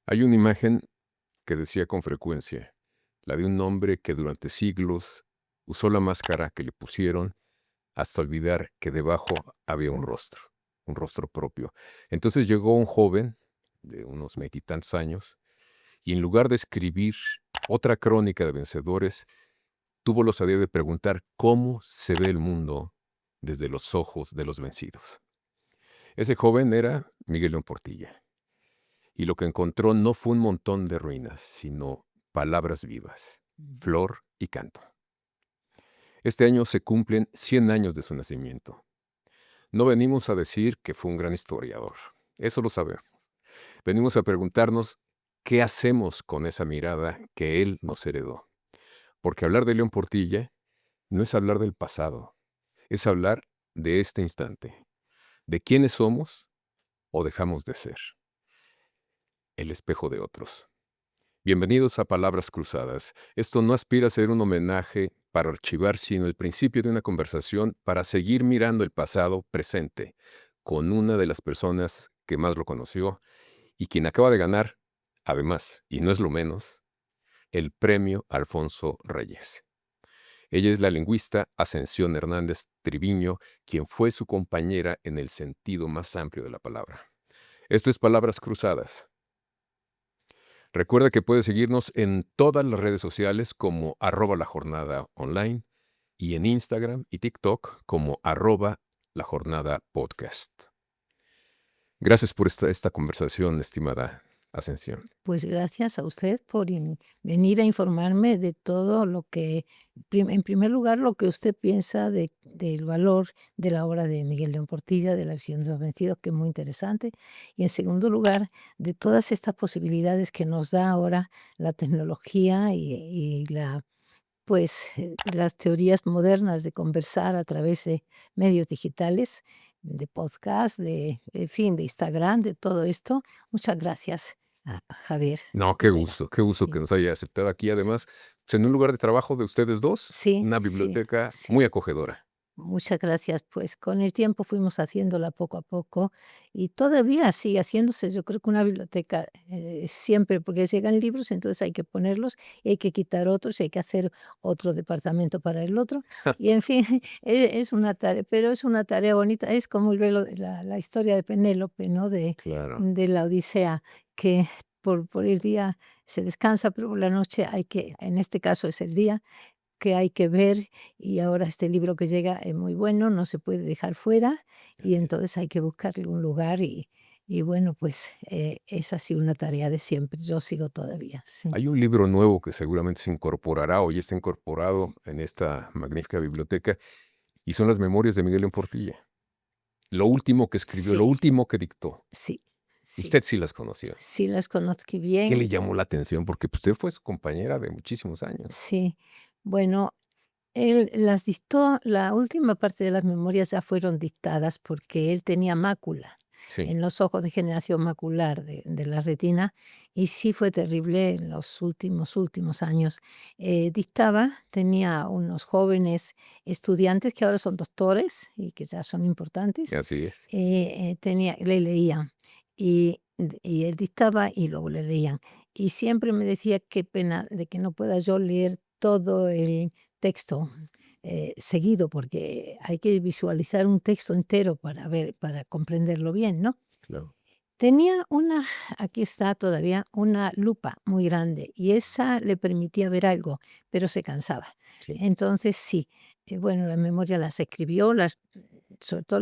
Hay una imagen que decía con frecuencia, la de un hombre que durante siglos usó la máscara que le pusieron hasta olvidar que debajo había un rostro propio. Entonces llegó un joven de unos veintitantos años y en lugar de escribir otra crónica de vencedores, tuvo la osadía de preguntar cómo se ve el mundo desde los ojos de los vencidos. Ese joven era Miguel León Portilla. Y lo que encontró no fue un montón de ruinas, sino palabras vivas, flor y canto. Este año se cumplen 100 años de su nacimiento. No venimos a decir que fue un gran historiador, eso lo sabemos. Venimos a preguntarnos qué hacemos con esa mirada que él nos heredó. Porque hablar de León Portilla no es hablar del pasado, es hablar de este instante, de quiénes somos o dejamos de ser, el espejo de otros. Bienvenidos a Palabras Cruzadas. Esto no aspira a ser un homenaje para archivar, sino el principio de una conversación para seguir mirando el pasado presente con una de las personas que más lo conoció y quien acaba de ganar, además, y no es lo menos, el Premio Alfonso Reyes. Ella es la lingüista Ascensión Hernández Triviño, quien fue su compañera en el sentido más amplio de la palabra. Esto es Palabras Cruzadas. Recuerda que puedes seguirnos en todas las redes sociales como @lajornadaonline y en Instagram y TikTok como @lajornadapodcast. Gracias por esta conversación, estimada Ascensión. Pues gracias a usted por venir a informarme de todo lo que, en primer lugar, lo que usted piensa del valor de la obra de Miguel León Portilla, de la visión de los vencidos, que es muy interesante. Y en segundo lugar, de todas estas posibilidades que nos da ahora la tecnología las teorías modernas de conversar a través de medios digitales, de podcast, en fin, de Instagram, de todo esto. Muchas gracias, Javier, No, de veras. qué gusto que Sí, nos haya aceptado aquí. Además, pues, en un lugar de trabajo de ustedes dos, sí, una sí, biblioteca sí. muy acogedora. Muchas gracias. Pues con el tiempo fuimos haciéndola poco a poco y todavía sigue haciéndose. Yo creo que una biblioteca siempre, porque llegan libros, entonces hay que ponerlos y hay que quitar otros y hay que hacer otro departamento para el otro. Y en fin, es una tarea, pero es una tarea bonita. Es como el velo la historia de Penélope, ¿no? Claro. De la Odisea, que por el día se descansa, pero por la noche hay que, en este caso es el día que hay que ver, y ahora este libro que llega es muy bueno, no se puede dejar fuera, y Así es. entonces hay que buscarle un lugar y bueno, pues, es así una tarea de siempre, yo sigo todavía, sí. Hay un libro nuevo que seguramente se incorporará o ya está incorporado en esta magnífica biblioteca y son las memorias de Miguel León Portilla. Lo último que escribió, lo Sí, último que dictó. sí, sí, Usted sí las conoció. sí las conozco ¿Qué le bien, llamó la atención? Porque, pues, usted fue su compañera de muchísimos años. sí. Bueno, él las dictó, la última parte de las memorias ya fueron dictadas porque él tenía mácula Sí, en los ojos, degeneración macular de la retina, y sí fue terrible en los últimos años. Dictaba, tenía unos jóvenes estudiantes que ahora son doctores y que ya son importantes, así es. le leían y él dictaba y luego le leían. Y siempre me decía: "Qué pena de que no pueda yo leer todo el texto, seguido, porque hay que visualizar un texto entero para comprenderlo bien", ¿no? Claro. Tenía aquí está todavía, una lupa muy grande y esa le permitía ver algo, pero se cansaba. Sí. Entonces sí, bueno, la memoria las escribió, sobre todo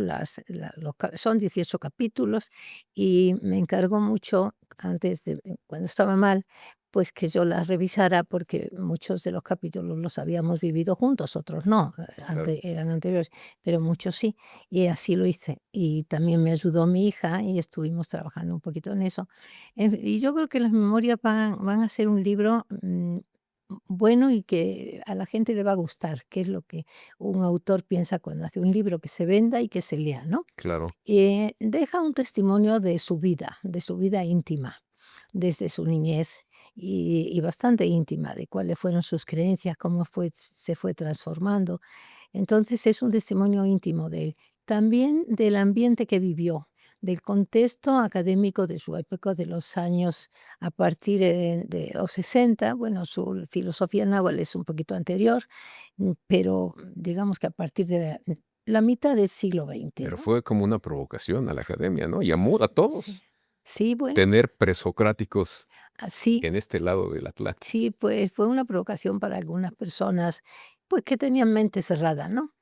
son 18 capítulos y me encargó mucho antes de, cuando estaba mal, pues que yo las revisara porque muchos de los capítulos los habíamos vivido juntos, otros no, Claro. eran anteriores, pero muchos sí. Y así lo hice. Y también me ayudó mi hija y estuvimos trabajando un poquito en eso. Y yo creo que las memorias van a ser un libro bueno y que a la gente le va a gustar, que es lo que un autor piensa cuando hace un libro, que se venda y que se lea, ¿no? Claro. Deja un testimonio de su vida íntima, desde su niñez y bastante íntima, de cuáles fueron sus creencias, se fue transformando. Entonces es un testimonio íntimo de él. También del ambiente que vivió, del contexto académico de su época, de los años a partir de los 60. Bueno, su filosofía náhuatl es un poquito anterior, pero digamos que a partir de la mitad del siglo XX, Pero ¿no? fue como una provocación a la academia, ¿no? Llamó a Sí, todos sí, bueno, tener presocráticos así. en este lado del Atlántico. Sí, pues fue una provocación para algunas personas, pues que tenían mente cerrada, ¿no?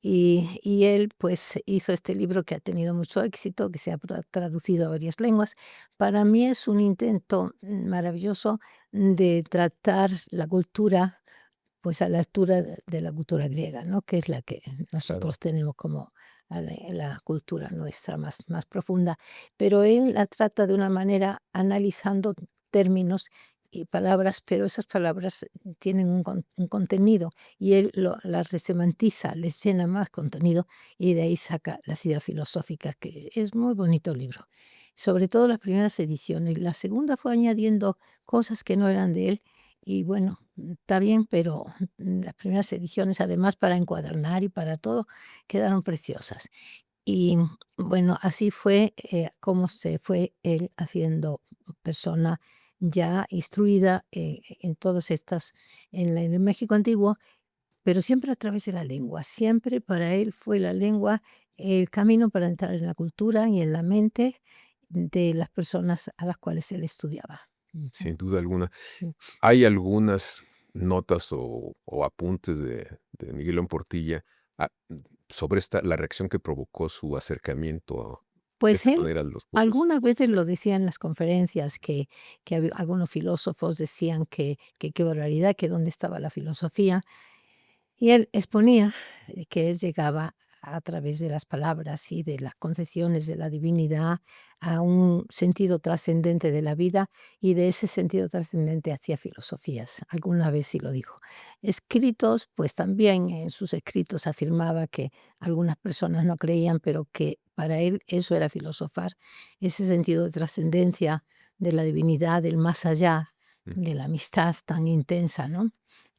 Y él pues hizo este libro que ha tenido mucho éxito, que se ha traducido a varias lenguas. Para mí es un intento maravilloso de tratar la cultura pues a la altura de la cultura griega, ¿no? Que es la que Claro. nosotros tenemos como la cultura nuestra más profunda. Pero él la trata de una manera analizando términos y palabras, pero esas palabras tienen un contenido y él las resemantiza, les llena más contenido y de ahí saca las ideas filosóficas, que es muy bonito el libro. Sobre todo las primeras ediciones. La segunda fue añadiendo cosas que no eran de él y bueno, está bien, pero las primeras ediciones, además para encuadernar y para todo, quedaron preciosas. Y bueno, así fue como se fue él haciendo persona ya instruida en todas estas, en el México antiguo, pero siempre a través de la lengua. Siempre para él fue la lengua el camino para entrar en la cultura y en la mente de las personas a las cuales él estudiaba. Ujú. Sin duda alguna. Sí. Hay algunas notas o apuntes de Miguel León Portilla, ah, sobre la reacción que provocó su acercamiento de Pues esta él manera a los pueblos. algunas veces lo decía en las conferencias que algunos filósofos decían que qué barbaridad, que dónde estaba la filosofía. Y él exponía que él llegaba a través de las palabras y de las concesiones de la divinidad a un sentido trascendente de la vida y de ese sentido trascendente hacía filosofías. Alguna vez sí lo dijo. Escritos, pues también en sus escritos afirmaba que algunas personas no creían, pero que para él eso era filosofar, ese sentido de trascendencia de la divinidad, del más allá, Mm, de la amistad tan intensa, ¿no?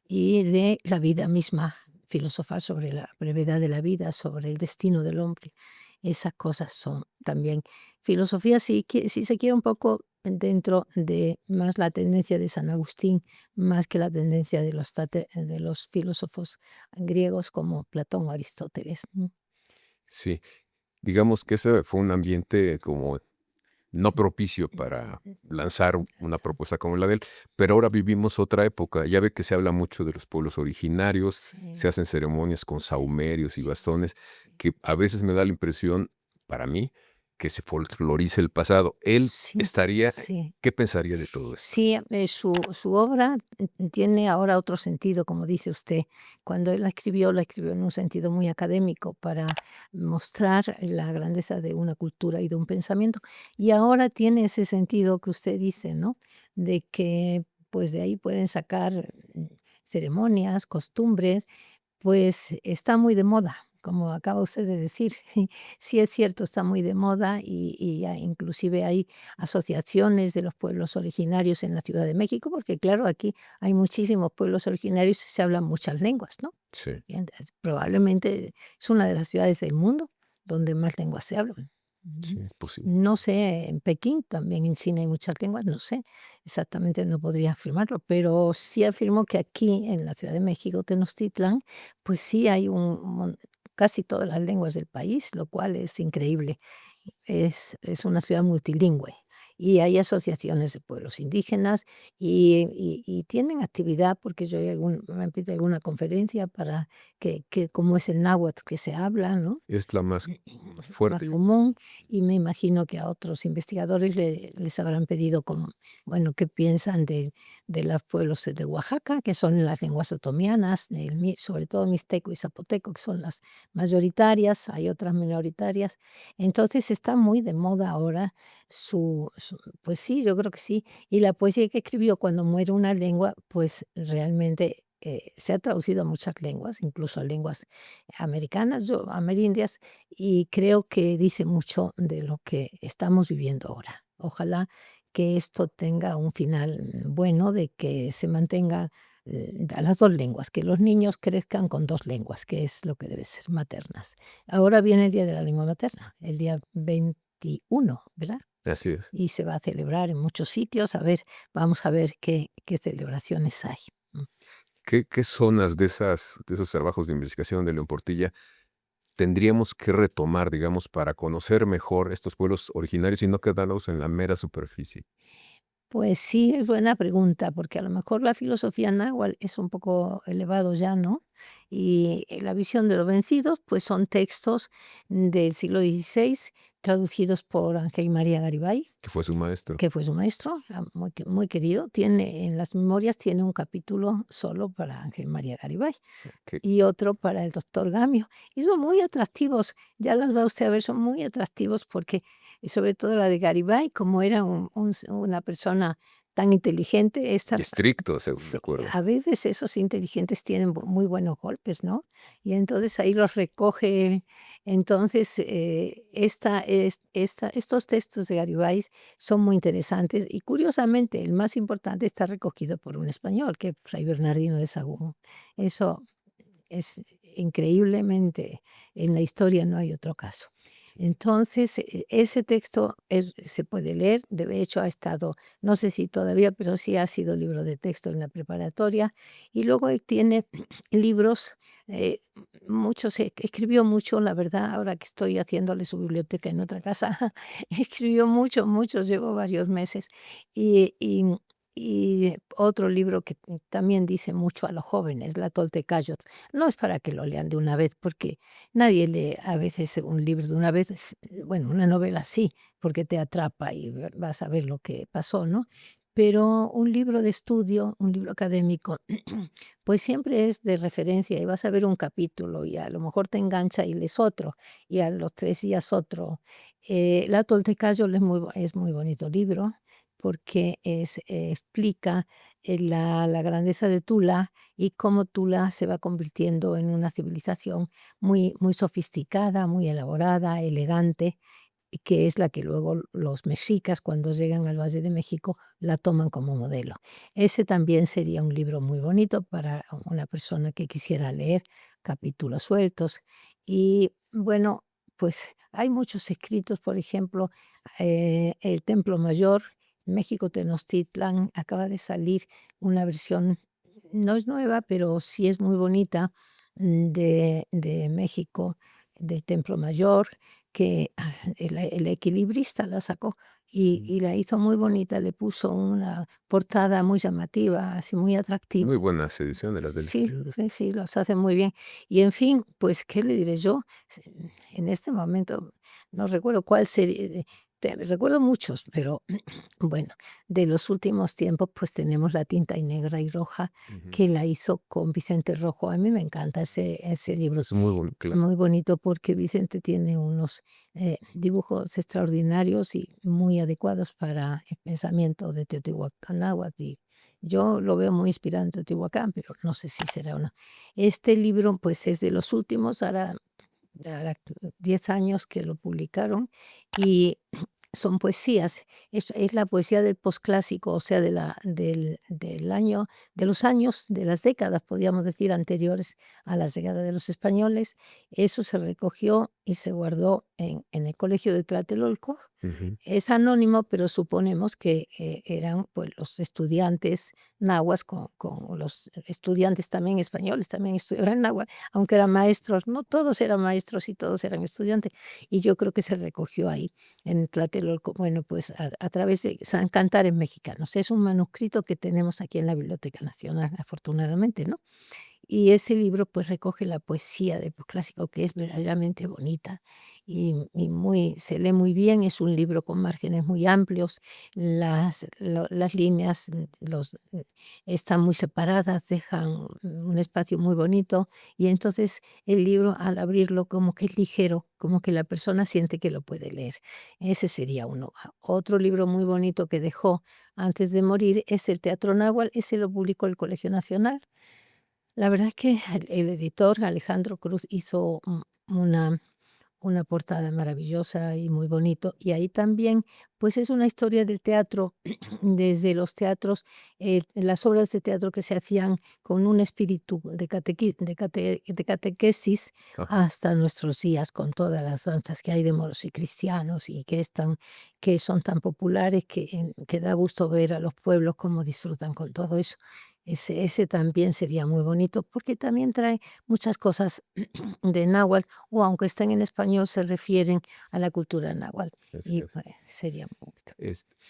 Y de la vida misma, filosofar sobre la brevedad de la vida, sobre el destino del hombre. Esas cosas son también filosofía, si se quiere un poco dentro de más la tendencia de San Agustín, más que la tendencia de los filósofos griegos como Platón o Aristóteles. sí, digamos que ese fue un ambiente como no Sí. propicio para lanzar una propuesta como la de él, pero ahora vivimos otra época. Ya ve que se habla mucho de los pueblos originarios, se Sí, hacen ceremonias con sí, sahumerios y sí, bastones, sí. que a veces me da la impresión, para mí, que se folcloriza el pasado. Él Sí, estaría, sí. ¿qué pensaría de todo esto? Sí, su obra tiene ahora otro sentido, como dice usted. Cuando él la escribió en un sentido muy académico para mostrar la grandeza de una cultura y de un pensamiento. Y ahora tiene ese sentido que usted dice, ¿no? De que pues de ahí pueden sacar ceremonias, costumbres, pues está muy de moda, como acaba usted de decir. Sí es cierto, está muy de moda y inclusive hay asociaciones de los pueblos originarios en la Ciudad de México, porque claro, aquí hay muchísimos pueblos originarios y se hablan muchas lenguas, ¿no? Sí, Y probablemente es una de las ciudades del mundo donde más lenguas se hablan. Ujú. sí, es posible. No sé, en Pekín, también en China hay muchas lenguas, no sé, exactamente no podría afirmarlo, pero sí afirmo que aquí en la Ciudad de México, Tenochtitlan, pues sí hay casi todas las lenguas del país, lo cual es increíble. Es una ciudad multilingüe y hay asociaciones de pueblos indígenas y tienen actividad, porque yo me han pedido alguna conferencia para que cómo es el náhuatl que se habla, ¿no? Es la más Más fuerte. común, y me imagino que a otros investigadores les habrán pedido como, bueno, qué piensan de los pueblos de Oaxaca, que son las lenguas otomianas, sobre todo mixteco y zapoteco, que son las mayoritarias, hay otras minoritarias. Entonces está muy de moda ahora pues sí, yo creo que sí. Y la poesía que escribió cuando muere una lengua, pues realmente se ha traducido a muchas lenguas, incluso a lenguas americanas, amerindias, y creo que dice mucho de lo que estamos viviendo ahora. Ojalá que esto tenga un final bueno, de que se mantenga a las dos lenguas, que los niños crezcan con dos lenguas, que es lo que debe ser, maternas. Ahora viene el Día de la Lengua Materna, el día 21, ¿verdad? Así es. Y se va a celebrar en muchos sitios. A ver, vamos a ver qué celebraciones hay. ¿Qué zonas de esos trabajos de investigación de León Portilla tendríamos que retomar, digamos, para conocer mejor estos pueblos originarios y no quedarnos en la mera superficie? Pues sí, es buena pregunta, porque a lo mejor la filosofía náhuatl es un poco elevado ya, ¿no? Y la visión de los vencidos, pues son textos del siglo XVI traducidos por Ángel María Garibay, Que fue su maestro. que fue su maestro, muy querido. Tiene, en las memorias tiene un capítulo solo para Ángel María Garibay Que y otro para el doctor Gamio. Y son muy atractivos, ya las va usted a ver, son muy atractivos porque, sobre todo la de Garibay, como era una persona tan inteligente, y estricto, según sí, recuerdo. a veces esos inteligentes tienen muy buenos golpes, ¿no? Y entonces ahí los recoge él. Entonces, estos textos de Garibay son muy interesantes y curiosamente el más importante está recogido por un español, que es Fray Bernardino de Sahagún. Eso es increíblemente, en la historia no hay otro caso. Entonces, ese texto se puede leer, de hecho ha estado, no sé si todavía, pero sí ha sido libro de texto en la preparatoria. Y luego él tiene libros, eh, muchos, escribió mucho, la verdad, ahora que estoy haciéndole su biblioteca en otra casa, escribió mucho, muchos, llevo varios meses. Y y otro libro que también dice mucho a los jóvenes, La Toltecayot. No es para que lo lean de una vez, porque nadie lee a veces un libro de una vez. Bueno, una novela sí, porque te atrapa y vas a ver lo que pasó, ¿no? Pero un libro de estudio, un libro académico, pues siempre es de referencia y vas a ver un capítulo y a lo mejor te engancha y lees otro y a los 3 días otro. La Toltecayot es muy bonito libro porque explica la grandeza de Tula y cómo Tula se va convirtiendo en una civilización muy, muy sofisticada, muy elaborada, elegante, y que es la que luego los mexicas, cuando llegan al Valle de México, la toman como modelo. Ese también sería un libro muy bonito para una persona que quisiera leer capítulos sueltos. Y bueno, pues hay muchos escritos, por ejemplo, El Templo Mayor, México Tenochtitlan, acaba de salir una versión, no es nueva, pero sí es muy bonita, de México, del Templo Mayor, que el equilibrista la sacó Mm. y la hizo muy bonita, le puso una portada muy llamativa, así muy atractiva. Muy buenas ediciones las del Sí, sí, sí, los hace muy bien. Y en fin, pues, ¿qué le diré yo? En este momento no recuerdo cuál serie, recuerdo muchos, pero bueno, de los últimos tiempos, pues tenemos La tinta y negra y roja, Ujú. que la hizo con Vicente Rojo. A mí me encanta ese libro, Es muy bonito, claro. muy bonito porque Vicente tiene unos dibujos extraordinarios y muy adecuados para el pensamiento de Teotihuacán. Y yo lo veo muy inspirado en Teotihuacán, pero no sé si será o no. Este libro, pues, es de los últimos, hará 10 años que lo publicaron y son poesías. Es la poesía del posclásico, o sea, del año, de los años, de las décadas, podríamos decir, anteriores a las llegadas de los españoles. Eso se recogió y se guardó en el colegio de Tlatelolco. Ujú. Es anónimo, pero suponemos que eran, pues, los estudiantes nahuas con los estudiantes también españoles, también estudiaban náhuatl, aunque eran maestros, no todos eran maestros y todos eran estudiantes, y yo creo que se recogió ahí en Tlatelolco. Bueno, pues a través de San Cantares Mexicanos. Es un manuscrito que tenemos aquí en la Biblioteca Nacional, afortunadamente, ¿no? Y ese libro, pues, recoge la poesía del posclásico, que es verdaderamente bonita y muy se lee muy bien. Es un libro con márgenes muy amplios, las líneas, están muy separadas, dejan un espacio muy bonito, y entonces el libro, al abrirlo, como que es ligero, como que la persona siente que lo puede leer. Ese sería uno. Otro libro muy bonito que dejó antes de morir es el Teatro Náhuatl, ese lo publicó el Colegio Nacional. La verdad es que el editor Alejandro Cruz hizo una una portada maravillosa y muy bonito. Y ahí también, pues es una historia del teatro, desde los teatros, las obras de teatro que se hacían con un espíritu de catequesis Ajá. hasta nuestros días, con todas las danzas que hay de moros y cristianos y que son tan populares que da gusto ver a los pueblos cómo disfrutan con todo eso. Ese también sería muy bonito porque también trae muchas cosas de náhuatl o aunque estén en español, se refieren a la cultura náhuatl Así y, es. pues, sería muy bonito.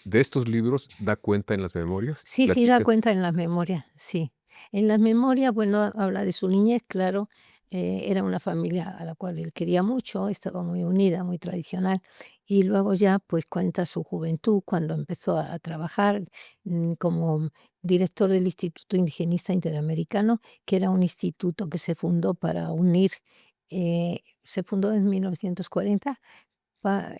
De estos libros, ¿da cuenta en las memorias? Sí, sí, da ¿Platica? cuenta en las memorias, sí. En las memorias, bueno, habla de su niñez, claro, era una familia a la cual él quería mucho, estaba muy unida, muy tradicional, y luego ya, pues, cuenta su juventud, cuando empezó a trabajar, como director del Instituto Indigenista Interamericano, que era un instituto que se fundó para unir, se fundó en 1940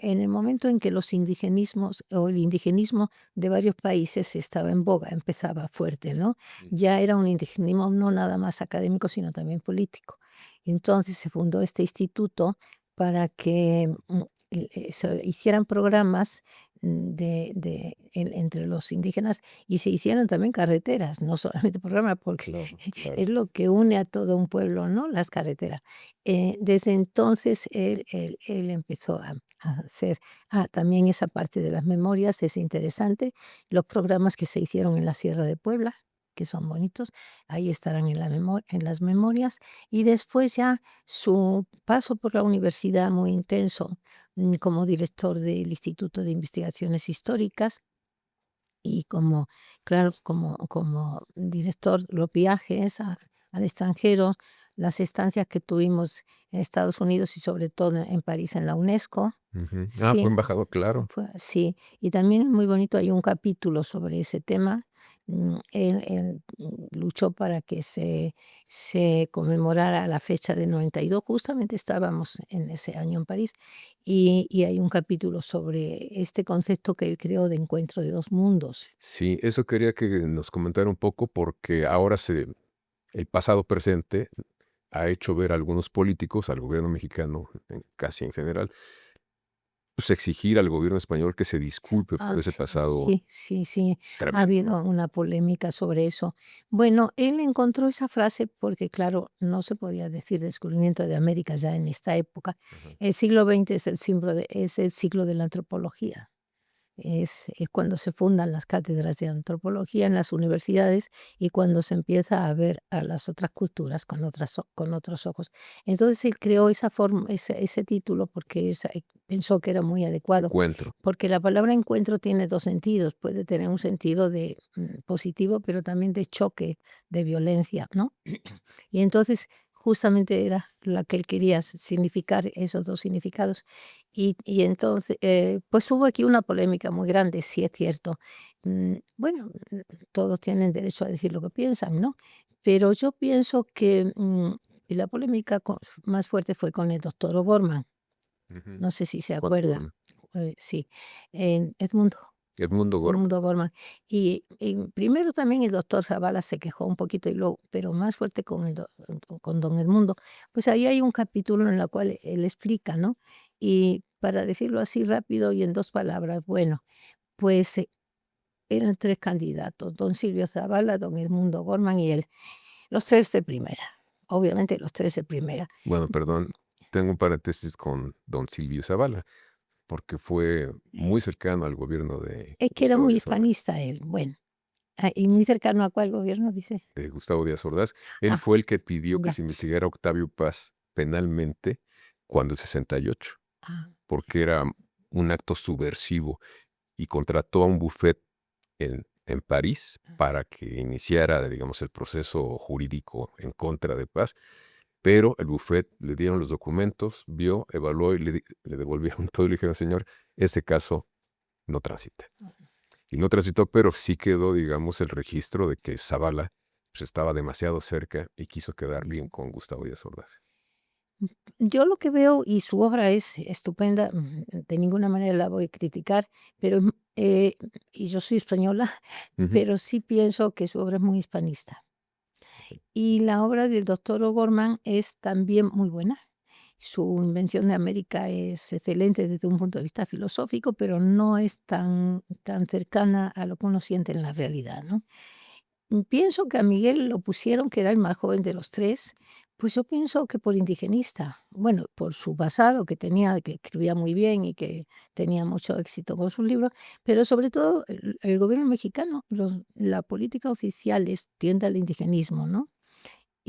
en el momento en que los indigenismos o el indigenismo de varios países estaba en boga, empezaba fuerte, ¿no? Mm. Ya era un indigenismo no nada más académico, sino también político. Entonces se fundó este instituto para que se hicieran programas entre los indígenas y se hicieran también carreteras, no solamente programas, porque Claro, claro. es lo que une a todo un pueblo, ¿no? Las carreteras. Desde entonces él empezó a hacer también esa parte de las memorias, es interesante. Los programas que se hicieron en la Sierra de Puebla, que son bonitos, ahí estarán en las memorias. Y después ya su paso por la universidad muy intenso, como director del Instituto de Investigaciones Históricas y claro, como director, los viajes al extranjero, las estancias que tuvimos en Estados Unidos y sobre todo en París, en la UNESCO. Ujú. Ah, fue Sí, embajador, claro. sí, y también es muy bonito, hay un capítulo sobre ese tema. Él luchó para que se conmemorara la fecha del 92, justamente estábamos en ese año en París, y hay un capítulo sobre este concepto que él creó de encuentro de dos mundos. Sí, eso quería que nos comentara un poco porque ahora el pasado presente ha hecho ver a algunos políticos, al gobierno mexicano, casi en general, pues exigir al gobierno español que se disculpe por ese pasado Sí, sí, sí, ha tremendo. habido una polémica sobre eso. Bueno, él encontró esa frase porque, claro, no se podía decir descubrimiento de América ya en esta época. Ajá. El siglo XX es el siglo de la antropología. Es cuando se fundan las cátedras de antropología en las universidades y cuando se empieza a ver a las otras culturas con otros ojos. Entonces él creó esa forma, ese título porque pensó que era muy adecuado, Encuentro. porque la palabra encuentro tiene dos sentidos, puede tener un sentido de positivo, pero también de choque, de violencia, ¿no? Y entonces justamente era la que él quería significar esos dos significados. Y entonces, pues hubo aquí una polémica muy grande, sí es cierto. Bueno, todos tienen derecho a decir lo que piensan, ¿no? Pero yo pienso que la polémica más fuerte fue con el doctor O'Gorman. Ujú. No sé si se ¿Cuál acuerda. forma? Sí, Edmundo. Edmundo Gorman. Edmundo Gorman. Y primero también el doctor Zavala se quejó un poquito, y luego, pero más fuerte con don Edmundo. Pues ahí hay un capítulo en el cual él explica, ¿no? Y para decirlo así rápido y en dos palabras, bueno, pues eran tres candidatos, don Silvio Zavala, don Edmundo Gorman y él, los tres de primera. Obviamente los tres de primera. Bueno, perdón, tengo un paréntesis con don Silvio Zavala, porque fue muy cercano al gobierno Es que era Gustavo muy Díaz Ordaz, hispanista él, bueno. ¿Y muy cercano a cuál gobierno dice? de Gustavo Díaz Ordaz. Él Ah, fue el que pidió que ya. se investigara a Octavio Paz penalmente cuando el 68, Ah. porque era un acto subversivo y contrató a un bufet en París para que iniciara, digamos, el proceso jurídico en contra de Paz, pero el bufet le dieron los documentos, vio, evaluó y le devolvieron todo y le dijeron, señor, ese caso no transita. Y no transitó, pero sí quedó, digamos, el registro de que Zavala pues, estaba demasiado cerca y quiso quedar bien con Gustavo Díaz Ordaz. Yo lo que veo, y su obra es estupenda, de ninguna manera la voy a criticar, pero, y yo soy española, Ujú. pero sí pienso que su obra es muy hispanista. Y la obra del doctor O'Gorman es también muy buena. Su invención de América es excelente desde un punto de vista filosófico, pero no es tan cercana a lo que uno siente en la realidad, ¿no? Pienso que a Miguel lo pusieron, que era el más joven de los 3, pues yo pienso que por indigenista. Bueno, por su pasado que tenía, que escribía muy bien y que tenía mucho éxito con sus libros, pero sobre todo el gobierno mexicano, la política oficial tiende al indigenismo, ¿no?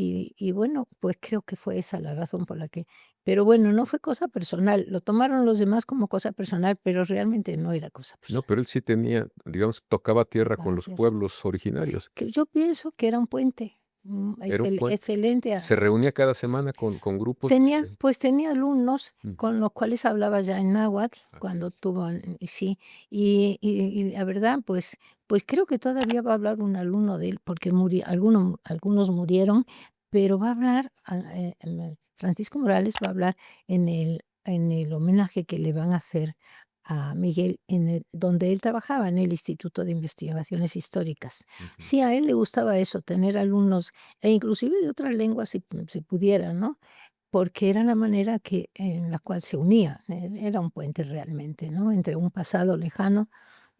Y bueno, pues creo que fue esa la razón por la que pero bueno, no fue cosa personal, lo tomaron los demás como cosa personal, pero realmente no era cosa No, personal. pero él sí tenía, digamos, tocaba tierra con Tocaba los tierra. pueblos originarios. Que yo pienso que era un puente, Era un puente. excelente Se reunía cada semana con grupos tenía alumnos ujú. con los cuales hablaba ya en náhuatl Así cuando es. tuvo sí, y la verdad, pues creo que todavía va a hablar un alumno de él, porque algunos murieron, pero va a hablar, Francisco Morales va a hablar en el homenaje que le van a hacer a Miguel donde él trabajaba, en el Instituto de Investigaciones Históricas. Ujú. Sí, a él le gustaba eso, tener alumnos, e inclusive de otras lenguas si pudiera, ¿no? Porque era la manera en la cual se unía, era un puente realmente, ¿no? Entre un pasado lejano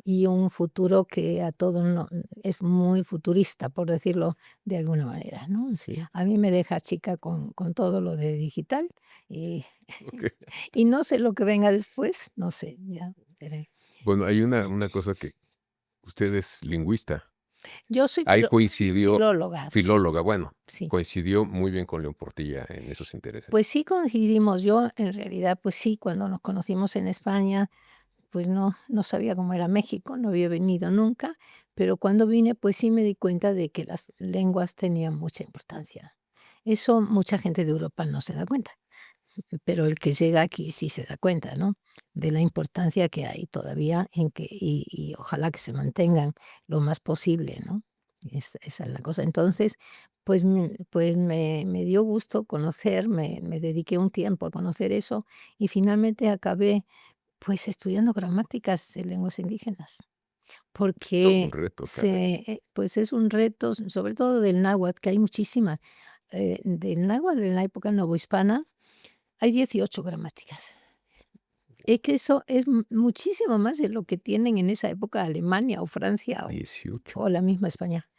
y un futuro que a todos es muy futurista, por decirlo de alguna manera, ¿no? Sí, A mí me deja chica con todo lo de digital y, okey. y no sé lo que venga después, no sé, ya veré. Bueno, hay una cosa que usted es lingüista. Yo soy Ahí coincidió filóloga, sí, filóloga, bueno, sí. coincidió muy bien con León Portilla en esos intereses. Pues sí coincidimos, yo en realidad, pues sí, cuando nos conocimos en España, pues no sabía cómo era México, no había venido nunca, pero cuando vine, pues sí me di cuenta de que las lenguas tenían mucha importancia. Eso mucha gente de Europa no se da cuenta, pero el que llega aquí sí se da cuenta, ¿no? De la importancia que hay todavía y ojalá que se mantengan lo más posible, ¿no? Esa es la cosa. Entonces, pues me dio gusto conocer, me dediqué un tiempo a conocer eso y finalmente acabé pues estudiando gramáticas de lenguas indígenas, Todo un porque reto, caray. pues es un reto, sobre todo del náhuatl, que hay muchísima. Del náhuatl en la época novohispana hay 18 gramáticas. Es que eso es muchísimo más de lo que tienen en esa época Alemania o Francia 18. o la misma España,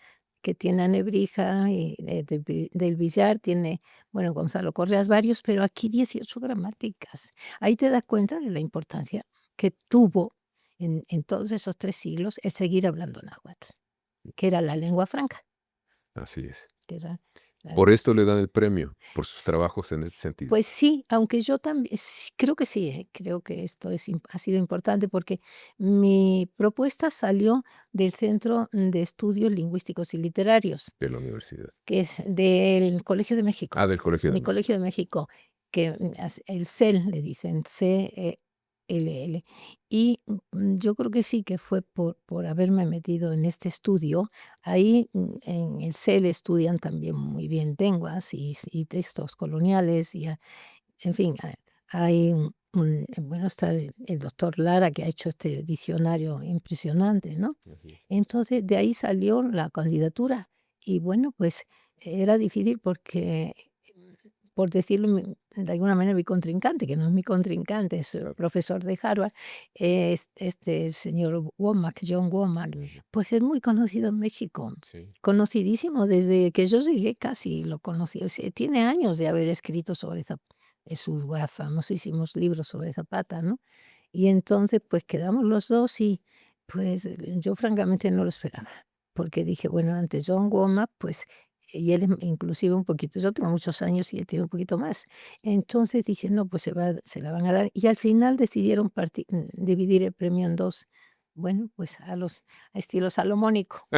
que tiene a Nebrija y del Villar, tiene, bueno, Gonzalo Correas, varios, pero aquí 18 gramáticas. Ahí te das cuenta de la importancia que tuvo en todos esos 3 siglos el seguir hablando náhuatl, que era la lengua franca, Así es. que era la Por esto le dan el premio, por sus trabajos en ese sentido. Pues sí, aunque yo también creo que sí, creo que esto ha sido importante porque mi propuesta salió del Centro de Estudios Lingüísticos y Literarios, De la universidad. que es del Colegio de Ah, México, del Colegio de del México. Colegio de México, que el CEL le dicen, CELL. Y yo creo que sí, que fue por haberme metido en este estudio. Ahí en el CEL estudian también muy bien lenguas y textos coloniales en fin, hay bueno, está el doctor Lara que ha hecho este diccionario impresionante, ¿no? Así es. Entonces, de ahí salió la candidatura y bueno, pues era difícil porque, por decirlo de alguna manera, mi contrincante, que no es mi contrincante, es el Claro. profesor de Harvard, es el señor Womack, John Womack, Ujú. pues es muy conocido en México, Sí. conocidísimo desde que yo llegué casi lo conocí, o sea, tiene años de haber escrito sobre sus famosísimos libros sobre Zapata, ¿no? Y entonces, pues quedamos los 2 y pues yo francamente no lo esperaba, porque dije, bueno, ante John Womack, pues, y él inclusive un poquito, yo tengo muchos años y él tiene un poquito más. Entonces dije, no, pues se la van a dar. Y al final decidieron dividir el premio en 2. Bueno, pues a estilo salomónico.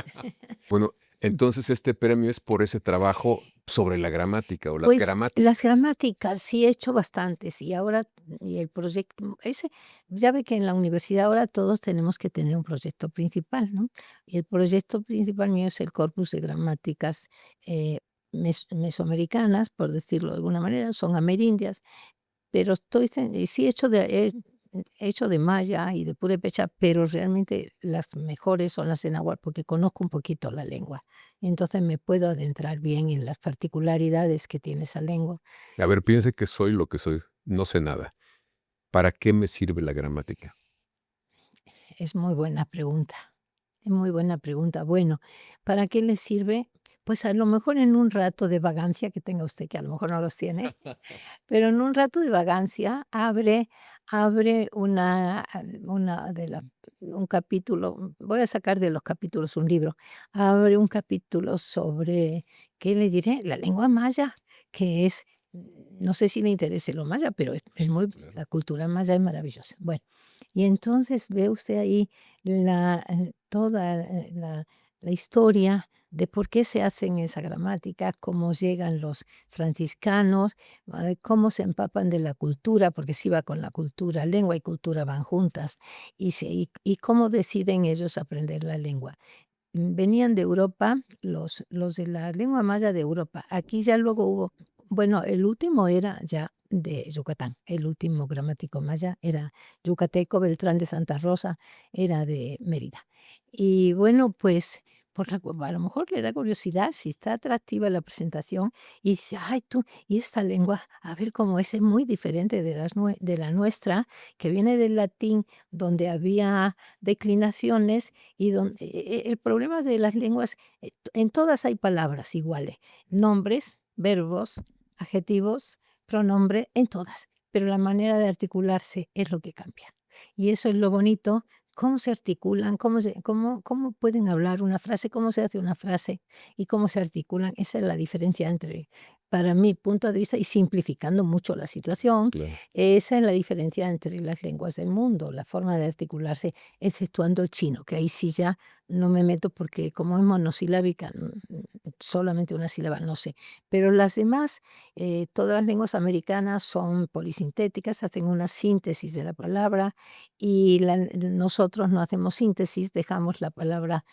Bueno, entonces este premio es por ese trabajo sobre la gramática o las Pues, las gramáticas. gramáticas sí he hecho bastantes y ahora y el proyecto ese ya ve que en la universidad ahora todos tenemos que tener un proyecto principal, ¿no? Y el proyecto principal mío es el corpus de gramáticas, eh, mesoamericanas, por decirlo de alguna manera, son amerindias, pero sí he hecho hecho de maya y de purépecha, pero realmente las mejores son las de náhuatl porque conozco un poquito la lengua. Entonces me puedo adentrar bien en las particularidades que tiene esa lengua. A ver, piense que soy lo que soy, no sé nada. ¿Para qué me sirve la gramática? Es muy buena pregunta. Es muy buena pregunta. Bueno, ¿para qué le sirve? Pues a lo mejor en un rato de vagancia que tenga usted, que a lo mejor no los tiene, pero en un rato de vagancia abre una de la un capítulo, voy a sacar de los capítulos un libro, abre un capítulo sobre, ¿qué le diré? La lengua maya, que es, no sé si le interese lo maya, pero es Sí, muy, claro. la cultura maya es maravillosa. Bueno, y entonces ve usted ahí toda la historia de por qué se hacen esa gramática, cómo llegan los franciscanos, cómo se empapan de la cultura, porque sí va con la cultura, lengua y cultura van juntas, y cómo deciden ellos aprender la lengua. Venían de Europa, los de la lengua maya de Europa. Aquí ya luego hubo, bueno, el último era ya de Yucatán, el último gramático maya era yucateco, Beltrán de Santa Rosa, era de Mérida. Y bueno, pues a lo mejor le da curiosidad si está atractiva la presentación y dice, ay tú, y esta lengua, a ver cómo es muy diferente de la nuestra, que viene del latín, donde había declinaciones y el problema de las lenguas, en todas hay palabras iguales, nombres, verbos, adjetivos, pronombre, en todas, pero la manera de articularse es lo que cambia. Y eso es lo bonito, cómo se articulan, cómo pueden hablar una frase, cómo se hace una frase y cómo se articulan. Esa es la diferencia entre, para mi punto de vista, y simplificando mucho la situación, Claro. esa es la diferencia entre las lenguas del mundo, la forma de articularse exceptuando el chino, que ahí sí ya no me meto porque como es monosilábica, solamente una sílaba, no sé. Pero las demás, todas las lenguas americanas son polisintéticas, hacen una síntesis de la palabra y nosotros no hacemos síntesis, dejamos la palabra,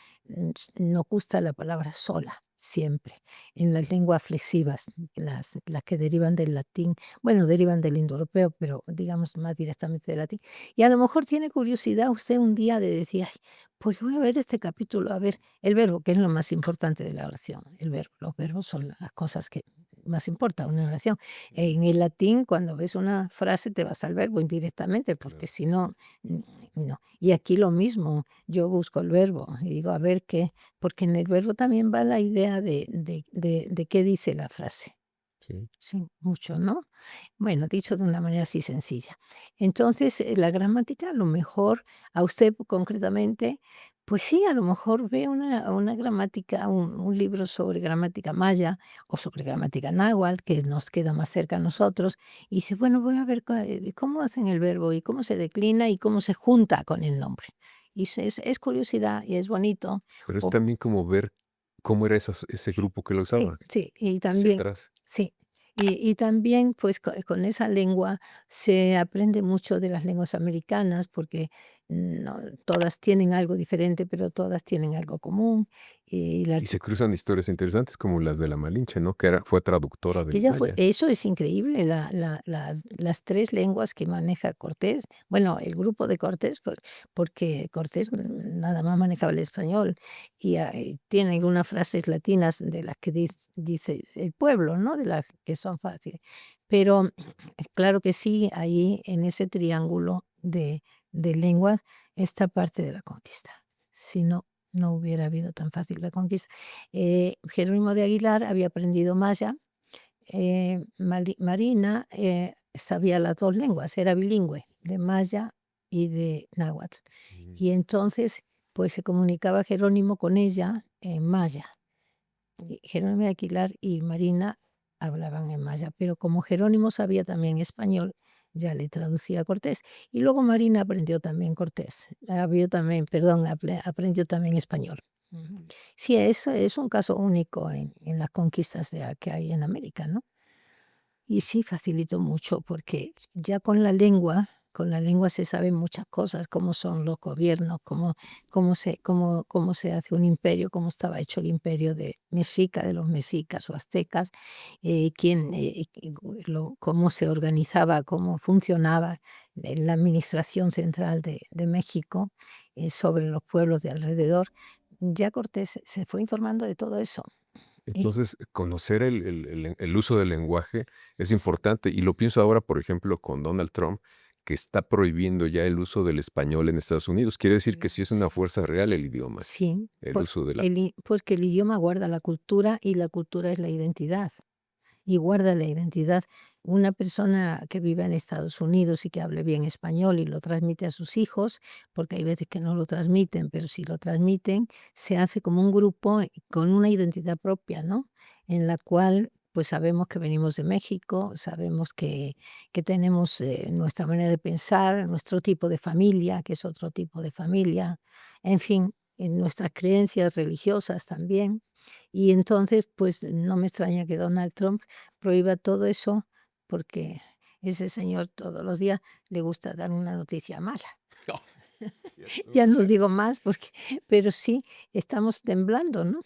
nos gusta la palabra sola, siempre. En las lenguas flexivas, las que derivan del latín, bueno, derivan del indoeuropeo, pero digamos más directamente del latín. Y a lo mejor tiene curiosidad usted un día de decir, ay, pues voy a ver este capítulo, a ver el verbo, que es lo más importante de la oración, el verbo. Los verbos son las cosas que más importan en una oración. En el latín, cuando ves una frase, te vas al verbo indirectamente, porque Claro. si no, no. Y aquí lo mismo, yo busco el verbo y digo, a ver qué, porque en el verbo también va la idea de qué dice la frase. Sí. Sí, mucho, ¿no? Bueno, dicho de una manera así sencilla. Entonces, la gramática, a lo mejor, a usted concretamente, pues sí, a lo mejor ve una gramática, un libro sobre gramática maya o sobre gramática náhuatl, que nos queda más cerca a nosotros, y dice, bueno, voy a ver cómo hacen el verbo y cómo se declina y cómo se junta con el nombre. Y es curiosidad y es bonito. Pero es O, también como ver cómo era ese grupo que lo sí, usaba, sí, y hacia también, atrás. sí. Y también, pues, con esa lengua se aprende mucho de las lenguas americanas, porque no todas tienen algo diferente, pero todas tienen algo común. Y la Y se cruzan historias interesantes como las de la Malinche, ¿no? Que fue traductora del ella fue maya. eso es increíble, las 3 lenguas que maneja Cortés, bueno, el grupo de Cortés, porque Cortés nada más manejaba el español y, tiene algunas frases latinas de las que dice el pueblo, ¿no? De las que son fáciles. Pero es claro que sí, ahí en ese triángulo de lenguas está parte de la conquista. Si no, no hubiera habido tan fácil la conquista. Jerónimo de Aguilar había aprendido maya. Marina sabía las 2 lenguas, era bilingüe, de maya y de náhuatl. Mm. Y entonces, pues se comunicaba Jerónimo con ella en maya. Y Jerónimo de Aguilar y Marina hablaban en maya, pero como Jerónimo sabía también español, ya le traducía a Cortés. Y luego Marina aprendió también Cortés, perdón, aprendió también español. Ujú. Sí, eso es un caso único en las conquistas que hay en América, ¿no? Y sí facilitó mucho porque ya con la lengua Con la lengua se saben muchas cosas, cómo son los gobiernos, cómo se hace un imperio, cómo estaba hecho el imperio de mexica, de los mexicas o aztecas, cómo se organizaba, cómo funcionaba la administración central de México sobre los pueblos de alrededor. Ya Cortés se fue informando de todo eso. Y Entonces, conocer el uso del lenguaje es s- importante, y lo pienso ahora, por ejemplo, con Donald Trump, que está prohibiendo ya el uso del español en Estados Unidos. Quiere decir que sí es una fuerza real el idioma, sí, el uso de la... porque el idioma guarda la cultura y la cultura es la identidad. Y guarda la identidad. Una persona que vive en Estados Unidos y que hable bien español y lo transmite a sus hijos, porque hay veces que no lo transmiten, pero si lo transmiten, se hace como un grupo con una identidad propia, ¿no? En la cual pues sabemos que venimos de México, sabemos que tenemos nuestra manera de pensar, nuestro tipo de familia, que es otro tipo de familia, en fin, en nuestras creencias religiosas también. Y entonces, pues no me extraña que Donald Trump prohíba todo eso, porque ese señor todos los días le gusta dar una noticia mala. No, cierto, muy Ya no cierto. digo más porque pero sí, estamos temblando, ¿no?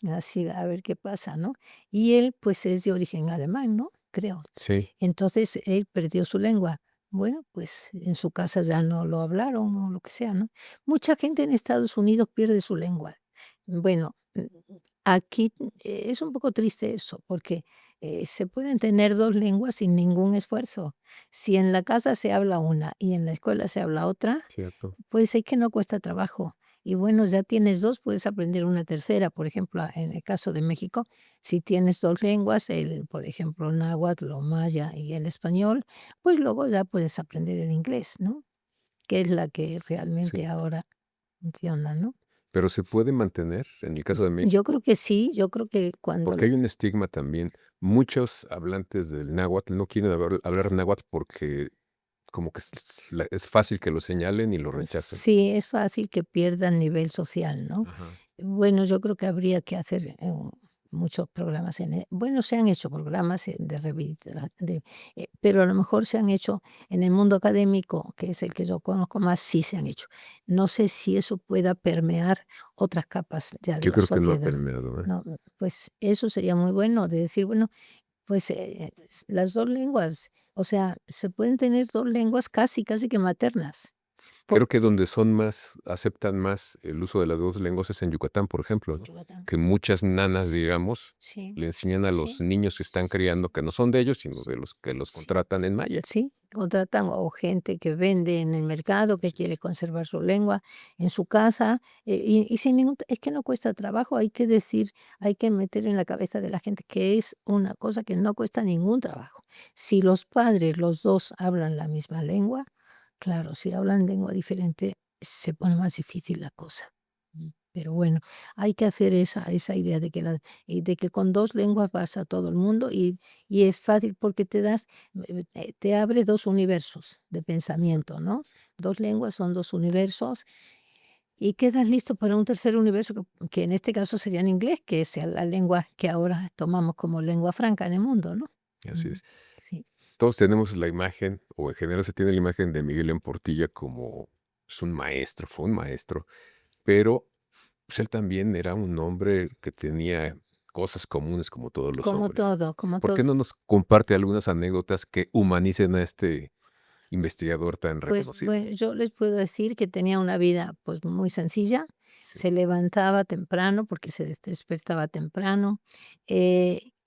Así, a ver qué pasa, ¿no? Y él, pues, es de origen alemán, ¿no? Creo. Sí, Entonces, él perdió su lengua. Bueno, pues, en su casa ya no lo hablaron o lo que sea, ¿no? Mucha gente en Estados Unidos pierde su lengua. Bueno, aquí, es un poco triste eso, porque, se pueden tener 2 lenguas sin ningún esfuerzo. Si en la casa se habla una y en la escuela se habla otra, cierto. pues es que no cuesta trabajo. Y bueno, ya tienes 2 puedes aprender una tercera. Por ejemplo, en el caso de México, si tienes 2 lenguas, por ejemplo, náhuatl o maya y el español, pues luego ya puedes aprender el inglés, ¿no? Que es la que Sí. realmente ahora funciona, ¿no? Pero se puede mantener, en el caso de México, Yo creo que sí, yo creo que cuando porque hay un estigma también. Muchos hablantes del náhuatl no quieren hablar náhuatl porque como que es fácil que lo señalen y lo rechazan. sí, es fácil que pierdan nivel social, ¿no? Ajá. Bueno, yo creo que habría que hacer, muchos programas bueno, se han hecho programas, de rehabilita pero a lo mejor se han hecho en el mundo académico, que es el que yo conozco más, sí se han hecho. No sé si eso pueda permear otras capas ya de Yo la creo que no ha sociedad. permeado, ¿eh? No, pues eso sería muy bueno, de decir, bueno, pues, las 2 lenguas, o sea, se pueden tener 2 lenguas casi, casi que maternas. Po Creo que donde son más aceptan más el uso de las 2 lenguas es en Yucatán, por ejemplo, ¿no? Yucatán. Que muchas nanas, digamos, Sí, le enseñan a los sí, niños que están criando, que no son de ellos, sino de los que los sí. contratan en maya. Sí, contratan o gente que vende en el mercado, que Así quiere es. conservar su lengua en su casa, y sin ningún es que no cuesta trabajo, hay que decir, hay que meter en la cabeza de la gente que es una cosa que no cuesta ningún trabajo. Si los padres, los 2 hablan la misma lengua, claro, si hablan lengua diferente, se pone más difícil la cosa. Pero bueno, hay que hacer esa idea de que con 2 lenguas vas a todo el mundo y es fácil porque te abre 2 universos de Exacto, pensamiento, ¿no? exacto. 2 lenguas son 2 universos y quedas listo para un tercer universo que en este caso sería en inglés, que es la lengua que ahora tomamos como lengua franca en el mundo, ¿no? Así Ujú. es. Sí. Todos tenemos la imagen, o en general se tiene la imagen de Miguel León Portilla como, pues, un maestro, fue un maestro, pero, pues, él también era un hombre que tenía cosas comunes como todos los Como hombres. todo, como ¿Por qué todo. no nos comparte algunas anécdotas que humanicen a este investigador tan Pues, reconocido? yo les puedo decir que tenía una vida, pues, muy sencilla. Sí, Se levantaba temprano, porque se despertaba temprano.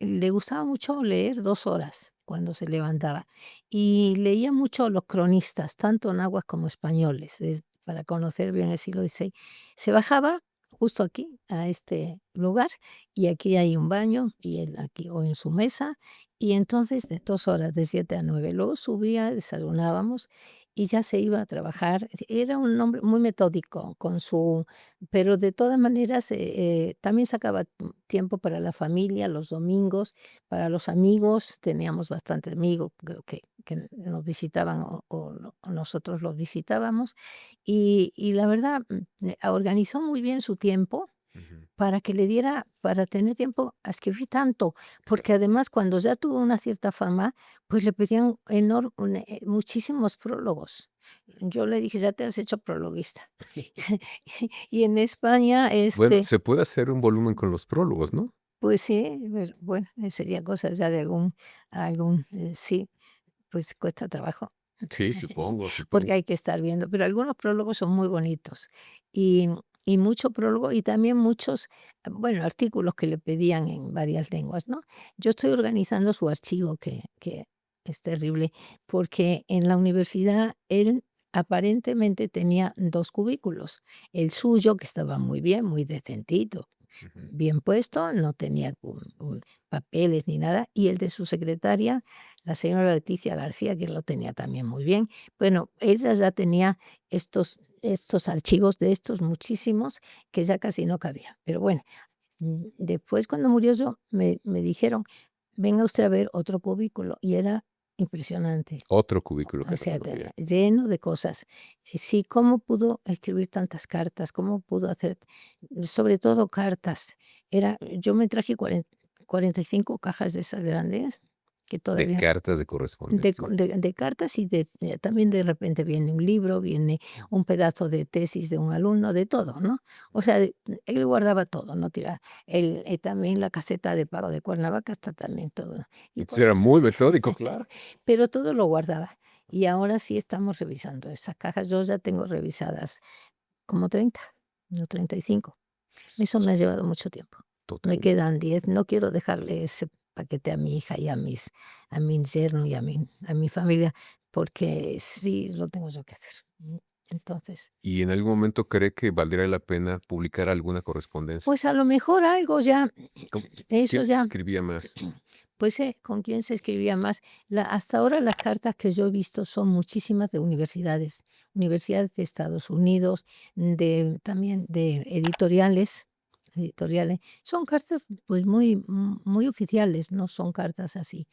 Le gustaba mucho leer 2 horas cuando se levantaba, y leía mucho los cronistas, tanto náhuatl como españoles, para conocer bien el siglo XVI. Se bajaba justo aquí, a este lugar, y aquí hay un baño, y él aquí o en su mesa, y entonces de 2 horas, de 7 a 9. Luego subía, desayunábamos y ya se iba a trabajar. Era un hombre muy metódico pero de todas maneras, también sacaba tiempo para la familia, los domingos, para los amigos, teníamos bastantes amigos que nos visitaban o nosotros los visitábamos. Y la verdad, organizó muy bien su tiempo, ujú. para que le diera, para tener tiempo a escribir tanto, porque además cuando ya tuvo una cierta fama, pues le pedían muchísimos prólogos. Yo le dije: "Ya te has hecho prologuista". Y en España, Bueno, se puede hacer un volumen con los prólogos, ¿no? pues sí, pero bueno, sería cosa ya de sí, pues cuesta trabajo. Sí, supongo, Porque supongo. hay que estar viendo, pero algunos prólogos son muy bonitos, y mucho prólogo, y también muchos, bueno, artículos que le pedían en varias lenguas, ¿no? Yo estoy organizando su archivo, que es terrible, porque en la universidad él aparentemente tenía 2 cubículos, el suyo, que estaba muy bien, muy decentito, Ujú. bien puesto, no tenía papeles ni nada, y el de su secretaria, la señora Leticia García, que lo tenía también muy bien. Bueno, ella ya tenía estos archivos de estos muchísimos que ya casi no cabía. Pero bueno, después cuando murió yo, me dijeron: "Venga usted a ver otro cubículo", y era impresionante. Otro cubículo O que sea, recogía. lleno de cosas. Sí, cómo pudo escribir tantas cartas, cómo pudo hacer, sobre todo cartas. Yo me traje 45 cajas de esas grandes, que De todavía cartas de correspondencia. de cartas, y también de repente viene un libro, viene un pedazo de tesis de un alumno, de todo, ¿no? O sea, él guardaba todo, no tira también la caseta de pago de Cuernavaca, está también todo, y Entonces era cosas muy así. metódico, claro. Pero todo lo guardaba. Y ahora sí estamos revisando esas cajas. Yo ya tengo revisadas como 30 o 35. Eso me ha llevado mucho tiempo. Me Totalmente. quedan 10. No quiero dejarle ese paquete a mi hija y a mi yerno y a mi familia, porque sí lo tengo yo que hacer. Entonces, ¿Y en algún momento cree que valdría la pena publicar alguna correspondencia? pues a lo mejor algo ya, ¿Con eso quién se ya. escribía más? Pues, ¿con quién se escribía más? Hasta ahora las cartas que yo he visto son muchísimas de universidades de Estados Unidos, también de editoriales. Son cartas, pues, muy oficiales, no son cartas así.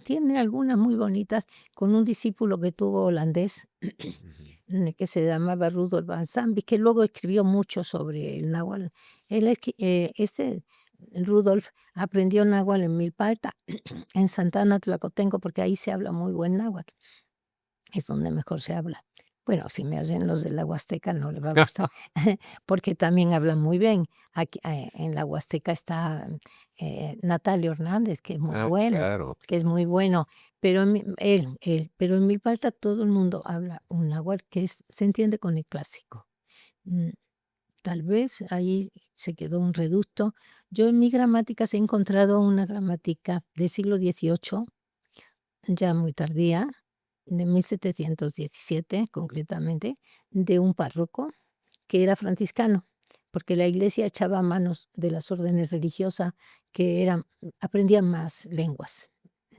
Tiene algunas muy bonitas con un discípulo que tuvo holandés, Ujú. que se llamaba Rudolf van Zambik, que luego escribió mucho sobre el náhuatl. Rudolf aprendió náhuatl en Milpalta, en Santana Tlacotenco, porque ahí se habla muy buen náhuatl, es donde mejor se habla. Bueno, si me oyen los de la Huasteca no les va a gustar, porque también hablan muy bien. Aquí, en la Huasteca está, Natalio Hernández, que es muy Ah, bueno, claro. pero pero en Milpalta todo el mundo habla un náhuatl se entiende con el clásico. Mm, Tal vez ahí se quedó un reducto. Yo en mis gramáticas he encontrado una gramática del siglo XVIII, ya muy tardía, de 1717 concretamente, de un párroco que era franciscano, porque la iglesia echaba manos de las órdenes religiosas que aprendían más lenguas.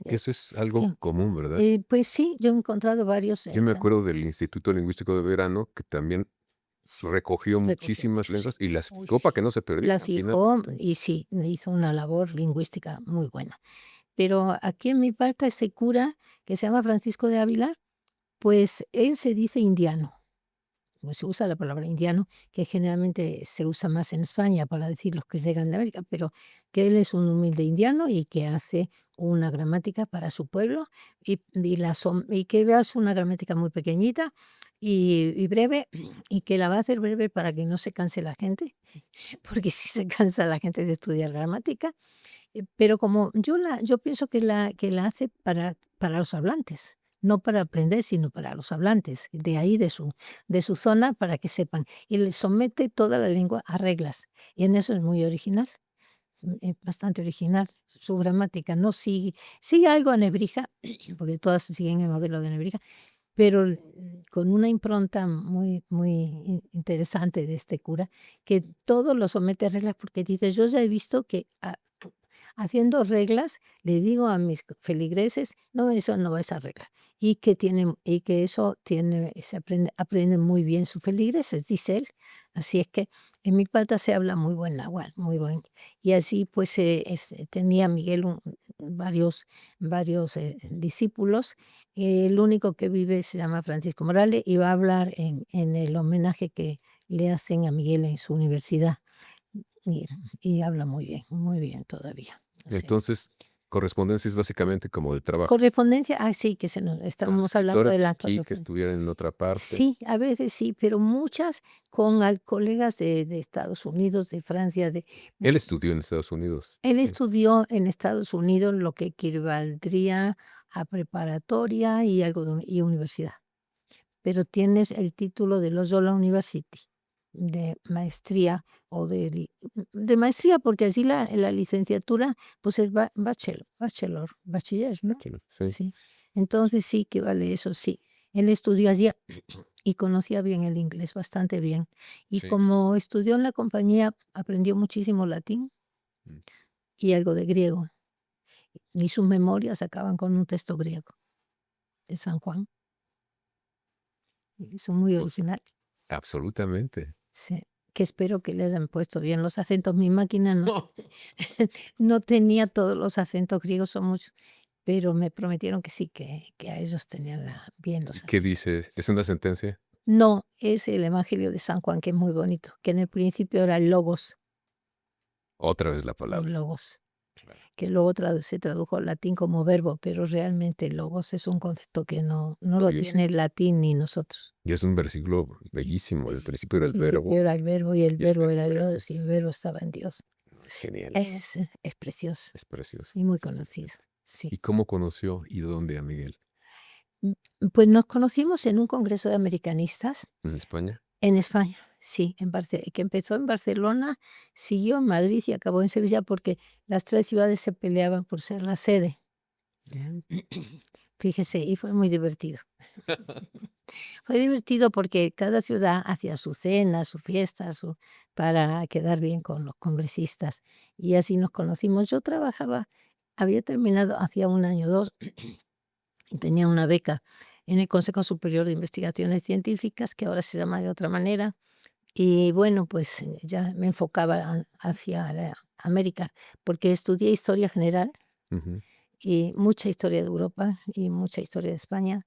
Que Eh, eso es algo que, común, ¿verdad? pues sí, yo he encontrado varios, Yo me acuerdo del Instituto Lingüístico de Verano, que también sí, recogió recogió muchísimas muchos, sí. lenguas y las Uy, fijó para sí. que no se La perdieran, finalmente. fijó y sí, hizo una labor lingüística muy buena. Pero aquí en Milpalta ese cura, que se llama Francisco de Ávila, pues él se dice indiano, pues se usa la palabra indiano, que generalmente se usa más en España para decir los que llegan de América, pero que él es un humilde indiano y que hace una gramática para su pueblo, y que veas una gramática muy pequeñita y breve, y que la va a hacer breve para que no se canse la gente, porque si se cansa la gente de estudiar gramática. Pero como yo pienso que la hace para los hablantes, no para aprender, sino para los hablantes, de ahí de su zona, para que sepan. Y le somete toda la lengua a reglas, y en eso es muy original, bastante original, su gramática. No sigue algo a Nebrija, porque todas siguen el modelo de Nebrija, pero, con una impronta muy interesante de este cura, que todo lo somete a reglas, porque dice: "Yo ya he visto que haciendo reglas, le digo a mis feligreses: "No, eso no va esa regla", y que eso aprenden muy bien sus feligreses, dice él. Así es que en Milpalta se habla muy buen náhuatl, muy buen. Y así, pues, tenía Miguel varios, discípulos. El único que vive se llama Francisco Morales y va a hablar en el homenaje que le hacen a Miguel en su universidad. y, y habla muy bien todavía. O sea, Entonces, correspondencia es básicamente como de trabajo. correspondencia, sí, que se nos Con estábamos hablando de escritores la aquí que correspondencia. estuvieran en otra parte. Sí, a veces sí, pero muchas con colegas de Estados Unidos, de Francia, de Él estudió en Estados Unidos. él Sí, estudió en Estados Unidos lo que equivaldría a preparatoria y algo y universidad, pero tienes el título de Loyola University de maestría o de maestría, porque así la licenciatura, pues es bachiller, ¿no? sí, Sí. Entonces sí que vale eso, sí. Él estudió allí y conocía bien el inglés, bastante bien. Y sí. como estudió en la compañía, aprendió muchísimo latín Mm. y algo de griego. Y sus memorias acaban con un texto griego de San Juan. Y son muy Pues, originales. absolutamente. Sí, que espero que le hayan puesto bien los acentos. Mi máquina no, no tenía todos los acentos griegos, son muchos, pero me prometieron que sí, que a ellos tenían bien los ¿Qué acentos. dice? ¿Es una sentencia? No, es el Evangelio de San Juan, que es muy bonito, que en el principio era Otra vez la el palabra. logos, Claro. que luego se tradujo al latín como verbo, pero realmente logos es un concepto que no lo Y es, tiene el latín ni nosotros. y es un versículo bellísimo. El principio era Al el principio verbo era el verbo y el y el verbo era verbo era Dios y el Dios. verbo estaba en Dios. Es genial. Es precioso Es precioso. y muy conocido, Definitivamente. sí. ¿Y cómo conoció y dónde a Miguel? Pues nos conocimos en un congreso de americanistas ¿En España? en España, sí, que empezó en Barcelona, siguió en Madrid y acabó en Sevilla porque las 3 ciudades se peleaban por ser la sede. Mm. Fíjese, y fue muy divertido. Fue divertido porque cada ciudad hacía su cena, su fiesta, para quedar bien con los congresistas, y así nos conocimos. Yo trabajaba, había terminado hacía un año o 2 y tenía una beca en el Consejo Superior de Investigaciones Científicas, que ahora se llama de otra manera, y bueno, pues ya me enfocaba hacia América, porque estudié historia general Ujú. y mucha historia de Europa y mucha historia de España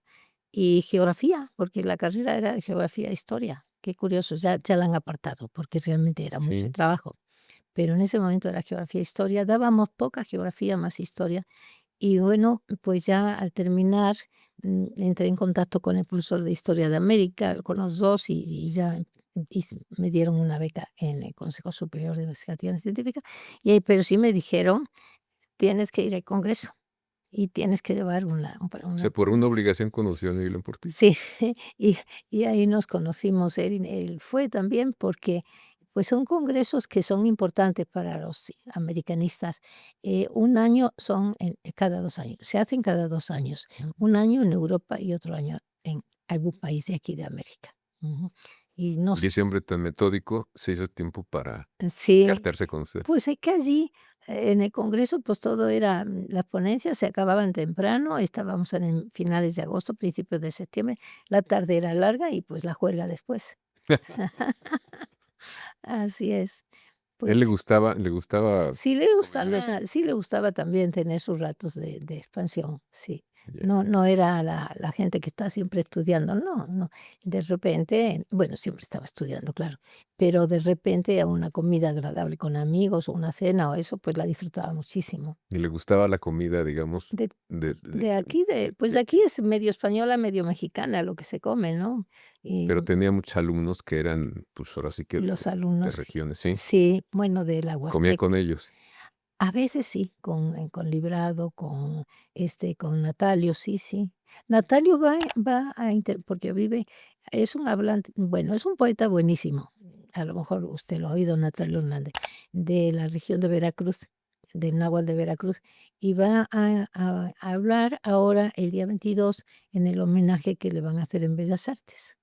y geografía, porque la carrera era de geografía e historia. Qué curioso, ya la han apartado, porque realmente era mucho Sí. trabajo. Pero en ese momento era geografía e historia, dábamos poca geografía, más historia. Y bueno, pues ya al terminar, entré en contacto con el profesor de Historia de América, con los 2, y ya me dieron una beca en el Consejo Superior de Investigaciones Científicas, pero sí me dijeron: "Tienes que ir al congreso y tienes que llevar O una sea, por una ponencia". obligación conoció a Miguel Portillo. Sí, y ahí nos conocimos. Él fue también porque, pues, son congresos que son importantes para los americanistas. Un año son cada 2 años, se hacen cada 2 años, un año en Europa y otro año en algún país de aquí de América. Ujú. Y Y nos ese hombre tan metódico se hizo tiempo para sí, cartearse con usted. pues, es que allí, en el congreso, pues, todo era, las ponencias se acababan temprano, estábamos en finales de agosto, principios de septiembre, la tarde era larga y, pues, la juerga después. Así es. Él Pues, le gustaba convivir. sí le gustaba también tener sus ratos de expansión, sí. Ya. No era la gente que está siempre estudiando, no. De repente, bueno, siempre estaba estudiando, claro, pero de repente a una comida agradable con amigos, o una cena o eso, pues la disfrutaba muchísimo. Y le gustaba la comida, digamos, De de de de aquí, pues de de aquí es medio española, medio mexicana lo que se come, ¿no? Y pero tenía muchos alumnos que eran, pues, ahora sí que los de alumnos, regiones, ¿sí? sí, bueno, de la Comía con Huasteca. ellos. A veces sí, con Librado, con Natalio, sí, sí. Natalio va a porque es un hablante, bueno, es un poeta buenísimo. A lo mejor usted lo ha oído, Natalio Hernández, de la región de Veracruz, del náhuatl de Veracruz, y va a hablar ahora el día 22 en el homenaje que le van a hacer en Bellas Artes.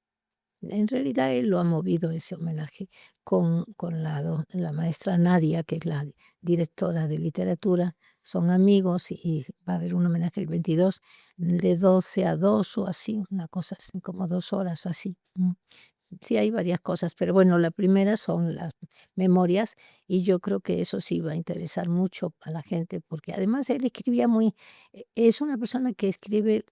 En realidad él lo ha movido ese homenaje con la maestra Nadia, que es la directora de literatura, son amigos y va a haber un homenaje el 22 de 12 a 2 o así, una cosa así, como 2 horas o así. Sí, hay varias cosas, pero bueno, la primera son las memorias y yo creo que eso sí va a interesar mucho a la gente, porque además él escribía es una persona que escribe,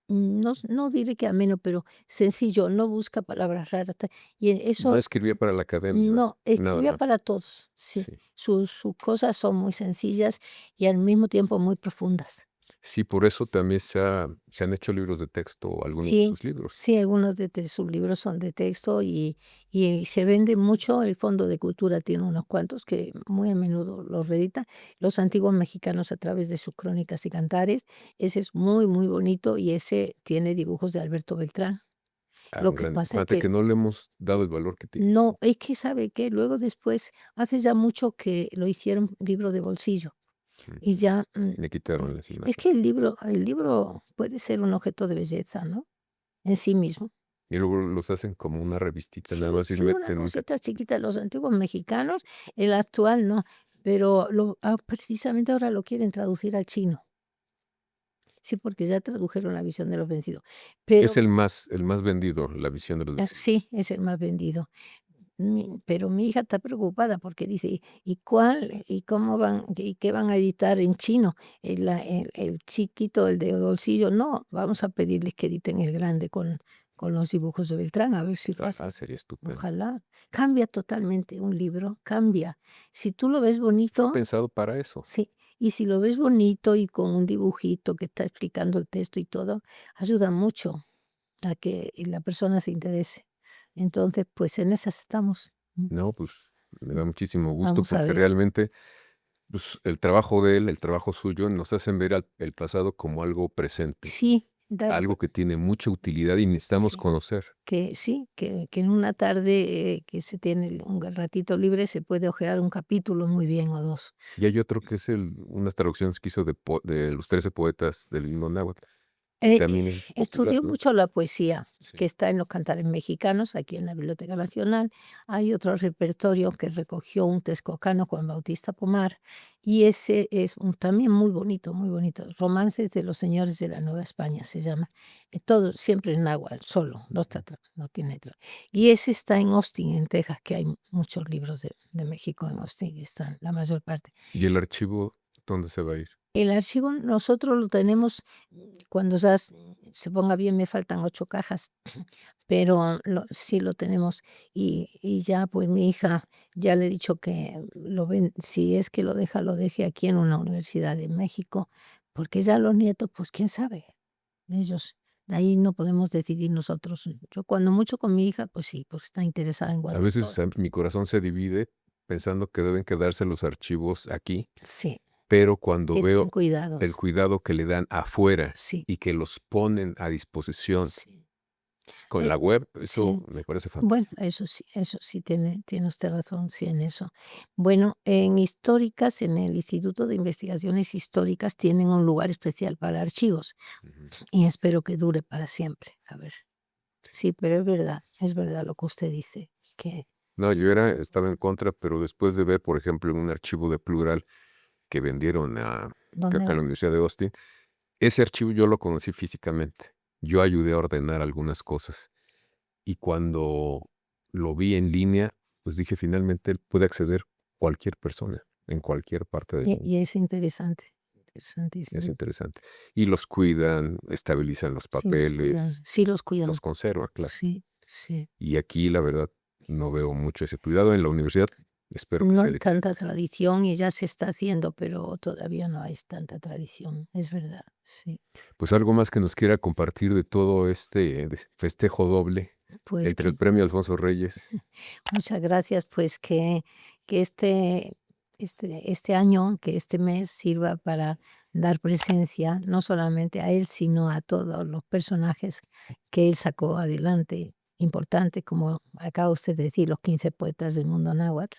No diré que ameno, pero sencillo, no busca palabras raras, y No eso escribía para la academia, no, nada escribía más. para todos, sí. Sí. Sus cosas son muy sencillas y al mismo tiempo muy profundas. Sí, por eso también se han hecho libros de texto, algunos de Sí, sus libros. sí, algunos de sus libros son de texto y se vende mucho. El Fondo de Cultura tiene unos cuantos que muy a menudo los reedita. Los antiguos mexicanos a través de sus crónicas y cantares. Ese es muy, muy bonito y ese tiene dibujos de Alberto Beltrán. Ah, Lo un que gran pasa es dibujante que que no le hemos dado el valor que tiene. no, es que ¿sabe qué? Luego después, hace ya mucho que lo hicieron libro de bolsillo y Ujú. ya, Le quitaron las es que imágenes. el libro puede ser un objeto de belleza, ¿no? En sí mismo. Y luego los hacen como una revistita, nada Sí, más y sí, una meten un cosita chiquita, los antiguos mexicanos, el actual no, pero precisamente ahora lo quieren traducir al chino. Sí, porque ya tradujeron La visión de los vencidos, es pero el más vendido, La visión de los sí, vencidos. es el más vendido. Pero mi hija está preocupada porque dice: ¿Y cuál y cómo van y qué van a editar en chino? El chiquito, el de bolsillo, no, vamos a pedirles que editen el grande con los dibujos de Beltrán, a ver si lo Ojalá, hacen. sería estupendo. Ojalá. Cambia totalmente un libro, cambia. Si tú lo ves Está bonito, pensado para eso. sí, y si lo ves bonito y con un dibujito que está explicando el texto y todo, ayuda mucho a que la persona se interese. Entonces, pues en esas estamos. No, pues, me da muchísimo gusto Vamos a porque ver. realmente, pues, el trabajo de él, el trabajo suyo, nos hacen ver al el pasado como algo presente, Sí, algo que tiene mucha utilidad y necesitamos sí, conocer. que sí, que en una tarde, que se tiene un ratito libre se puede hojear un capítulo muy bien o 2. Y hay otro que es unas traducciones que hizo de los 13 poetas del himno náhuatl, que Eh, también es popular, Estudió ¿no? mucho la poesía, que Sí. está en los cantares mexicanos, aquí en la Biblioteca Nacional. Hay otro repertorio que recogió un texcocano, Juan Bautista Pomar, y ese es también muy bonito, muy bonito. Romances de los señores de la Nueva España se llama. Todo siempre en náhuatl, solo, Ujú. no tiene y ese está en Austin, en Texas, que hay muchos libros de México en Austin, están la mayor parte. ¿Y el archivo dónde se va a ir? El archivo nosotros lo tenemos, cuando ya se ponga bien, me faltan 8 cajas, pero sí lo tenemos. Y ya, pues, mi hija, ya le he dicho que si es que lo deja, lo deje aquí en una universidad de México, porque ya los nietos, pues, quién sabe, ellos, de ahí no podemos decidir nosotros. Yo cuando mucho con mi hija, pues sí, porque está interesada en A guardar veces, todo. mi corazón se divide pensando que deben quedarse los archivos aquí, Sí, pero cuando que estén veo el cuidados. cuidado que le dan afuera Sí, y que los ponen a disposición sí. con Eh, la web, eso sí. me parece Bueno, fantástico. eso sí, tiene usted razón, sí, en eso. Bueno, en históricas, en el Instituto de Investigaciones Históricas tienen un lugar especial para archivos Ujú. y espero que dure para siempre. A ver, sí, pero es verdad lo que usted dice, que No, estaba en contra, pero después de ver, por ejemplo, en un archivo de Plural que vendieron creo ¿dónde que a la va? Universidad de Austin, ese archivo yo lo conocí físicamente. Yo ayudé a ordenar algunas cosas y cuando lo vi en línea, pues dije, finalmente puede acceder cualquier persona en cualquier parte del mundo. Y es interesante, Es interesantísimo. interesante. Y los cuidan, estabilizan los papeles, Sí los los cuidan, conservan, claro. sí, sí. Y aquí, la verdad, no veo mucho ese cuidado. En la universidad espero que No se hay le quite tanta más. tradición y ya se está haciendo, pero todavía no hay tanta tradición, es verdad, sí. Pues algo más que nos quiera compartir de todo este festejo doble Pues entre el que premio Alfonso Reyes. muchas gracias, pues que este año, que este mes sirva para dar presencia, no solamente a él, sino a todos los personajes que él sacó adelante, importantes, como acaba usted de decir, los 15 poetas del mundo náhuatl,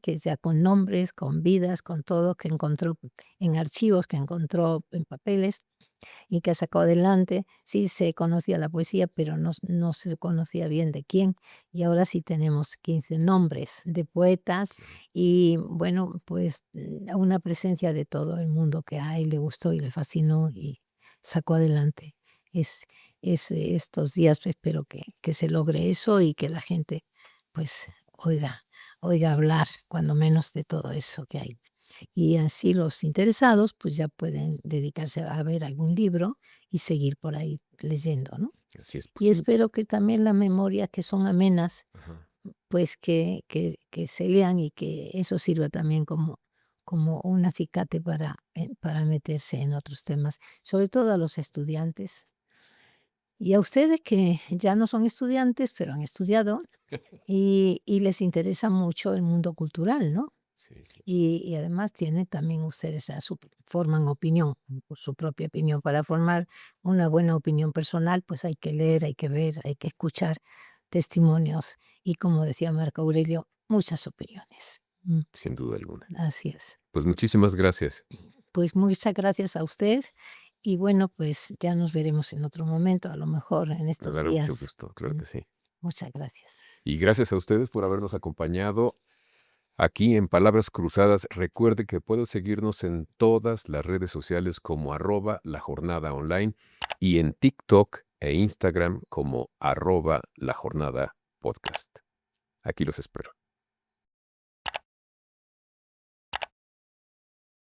que ya con nombres, con vidas, con todo, que encontró en archivos, que encontró en papeles y que sacó adelante. Sí se conocía la poesía, pero no se conocía bien de quién. Y ahora sí tenemos 15 nombres de poetas y bueno, pues una presencia de todo el mundo que a él le gustó y le fascinó y sacó adelante. Es, estos días espero que se logre eso y que la gente pues oiga hablar cuando menos de todo eso que hay. Y así los interesados, pues ya pueden dedicarse a ver algún libro y seguir por ahí leyendo, ¿no? Así es, Y pues espero que también la memoria, que son amenas, ajá. pues que se lean y que eso sirva también como un acicate para meterse en otros temas, sobre todo a los estudiantes. Y a ustedes que ya no son estudiantes, pero han estudiado y les interesa mucho el mundo cultural, ¿no? Sí, claro. Y además tienen también ustedes forman opinión, su propia opinión. Para formar una buena opinión personal, pues hay que leer, hay que ver, hay que escuchar testimonios y, como decía Marco Aurelio, muchas opiniones. Sin duda alguna. Así es. Pues muchísimas gracias. Pues muchas gracias a usted y bueno, pues ya nos veremos en otro momento, a lo mejor en Me estos dará mucho días. gusto, claro Mm, que sí. Muchas gracias. Y gracias a ustedes por habernos acompañado aquí en Palabras Cruzadas. Recuerde que puede seguirnos en todas las redes sociales como @lajornadaonline y en TikTok e Instagram como @lajornadapodcast. Aquí los espero.